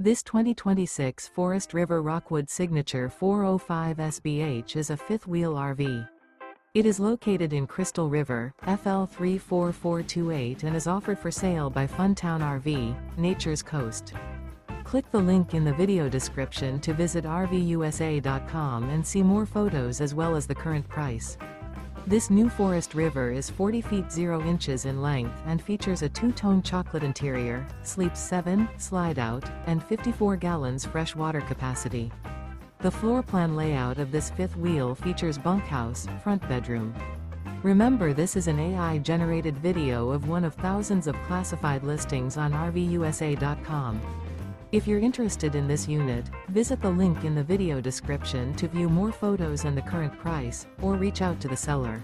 This 2026 Forest River Rockwood Signature 405 SBH is a fifth-wheel RV. It is located in Crystal River, FL 34428 and is offered for sale by Funtown RV, Nature's Coast. Click the link in the video description to visit RVUSA.com and see more photos as well as the current price. This new Forest River is 40 feet 0 inches in length and features a two-tone chocolate interior, sleeps 7, slide-out, and 54 gallons fresh water capacity. The floor plan layout of this fifth wheel features bunkhouse, front bedroom. Remember, this is an AI-generated video of one of thousands of classified listings on RVUSA.com. If you're interested in this unit, visit the link in the video description to view more photos and the current price, or reach out to the seller.